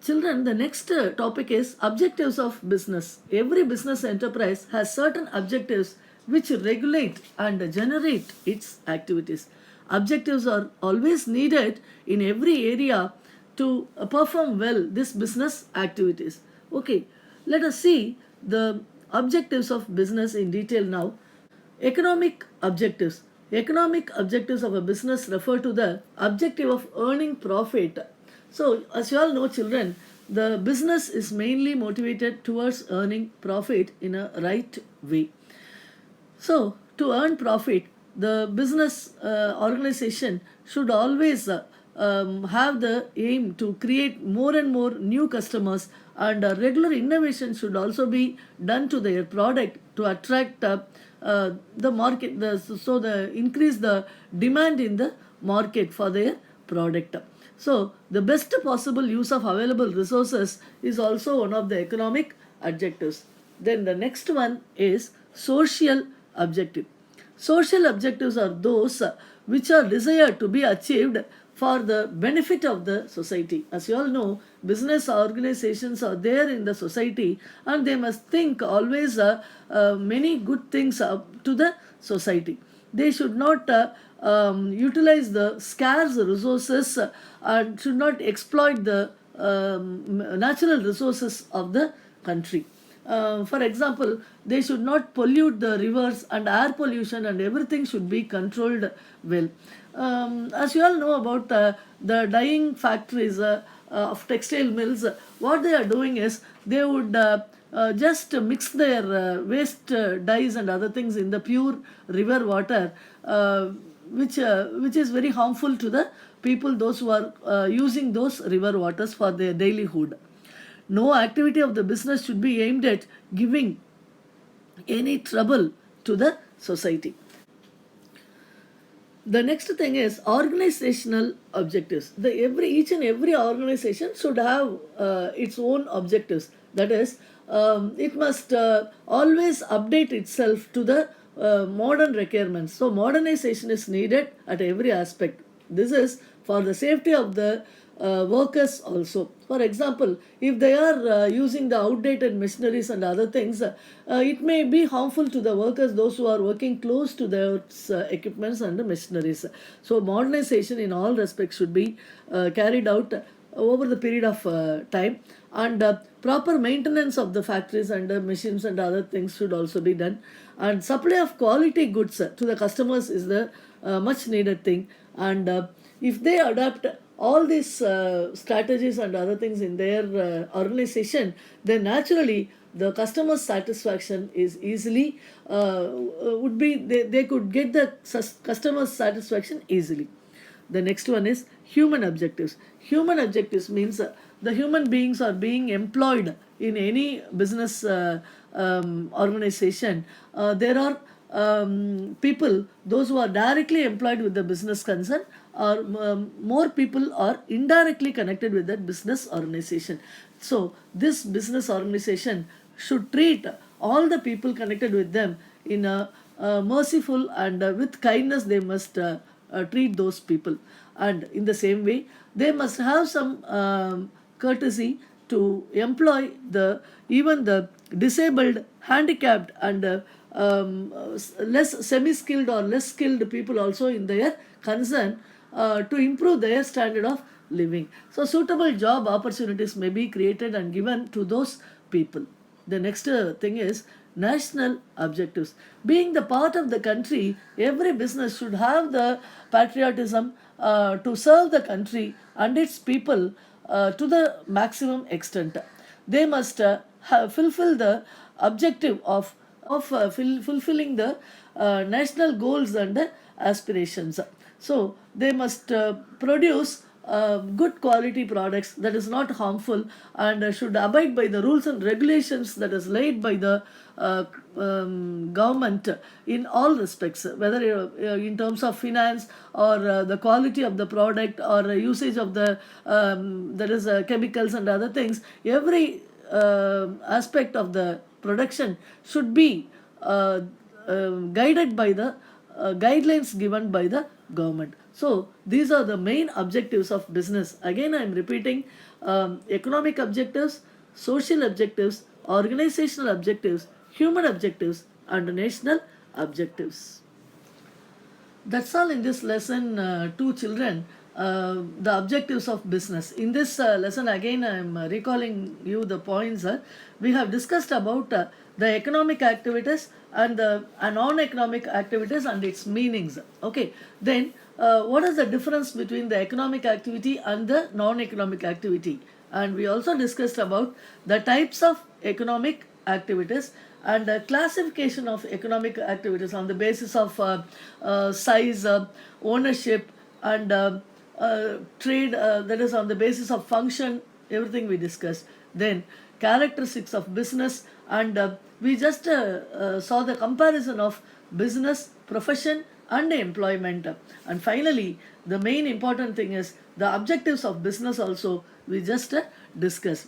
Children, the next topic is objectives of business. Every business enterprise has certain objectives which regulate and generate its activities. Objectives are always needed in every area to perform well this business activities. Okay, let us see the objectives of business in detail now. Economic objectives. Economic objectives of a business refer to the objective of earning profit. So, as you all know, children, the business is mainly motivated towards earning profit in a right way. So, to earn profit, the business organization should always have the aim to create more and more new customers, and regular innovation should also be done to their product to attract the market, so the increase the demand in the market for their product. So, the best possible use of available resources is also one of the economic objectives. Then the next one is social objective. Social objectives are those which are desired to be achieved for the benefit of the society. As you all know, business organizations are there in the society, and they must think always many good things to the society. They should not utilize the scarce resources and should not exploit the natural resources of the country. For example, they should not pollute the rivers, and air pollution and everything should be controlled well. As you all know about the dyeing factories of textile mills, what they are doing is they would just mix their waste dyes and other things in the pure river water, which is very harmful to the people, those who are using those river waters for their livelihood. No activity of the business should be aimed at giving any trouble to the society. The next thing is organizational objectives. Each and every organization should have its own objectives. That is, it must always update itself to the modern requirements. So, modernization is needed at every aspect. This is for the safety of the workers also. For example, if they are using the outdated machineries and other things, it may be harmful to the workers, those who are working close to those equipments and the machineries. So, modernization in all respects should be carried out over the period of time, and proper maintenance of the factories and machines and other things should also be done, and supply of quality goods to the customers is the much needed thing. And if they adapt all these strategies and other things in their organization, then naturally the customer satisfaction is easily would be they could get the customer satisfaction easily. The next one is human objectives. Human objectives means the human beings are being employed in any business organization. There are people, those who are directly employed with the business concern, or more people are indirectly connected with that business organization. So, this business organization should treat all the people connected with them in a merciful and with kindness. They must treat those people, and in the same way they must have some courtesy to employ the even the disabled, handicapped, and less semi-skilled or less skilled people also in their concern, to improve their standard of living. So, suitable job opportunities may be created and given to those people. The next thing is national objectives. Being the part of the country, every business should have the patriotism to serve the country and its people to the maximum extent. They must fulfill the objective of fulfilling the national goals and aspirations. So, they must produce good quality products that is not harmful, and should abide by the rules and regulations that is laid by the government in all respects, whether in terms of finance or the quality of the product or usage of the that is chemicals and other things. Every aspect of the production should be guided by the guidelines given by the government. So these are the main objectives of business. Again, I am repeating, economic objectives, social objectives, organizational objectives, human objectives, and national objectives. That's all in this lesson, two children, the objectives of business. In this lesson, again, I am recalling you the points. We have discussed about the economic activities and the non-economic activities and its meanings. Okay, then what is the difference between the economic activity and the non-economic activity? And we also discussed about the types of economic activities and classification of economic activities on the basis of size, ownership, and trade, that is on the basis of function, everything we discussed. Then characteristics of business, and we just saw the comparison of business, profession, and employment. And finally, the main important thing is the objectives of business also we just discussed.